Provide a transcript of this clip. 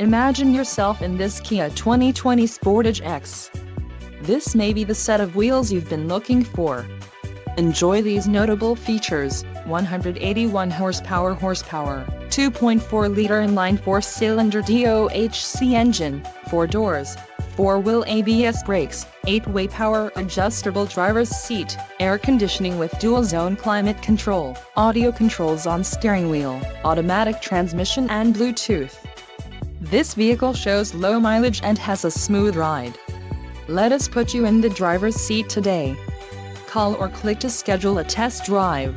Imagine yourself in this Kia 2020 Sportage EX. This may be the set of wheels you've been looking for. Enjoy these notable features: 181 horsepower, 2.4-liter inline 4-cylinder DOHC engine, 4 doors, 4-wheel ABS brakes, 8-way power adjustable driver's seat, air conditioning with dual-zone climate control, audio controls on steering wheel, automatic transmission and Bluetooth. This vehicle shows low mileage and has a smooth ride. Let us put you in the driver's seat today. Call or click to schedule a test drive.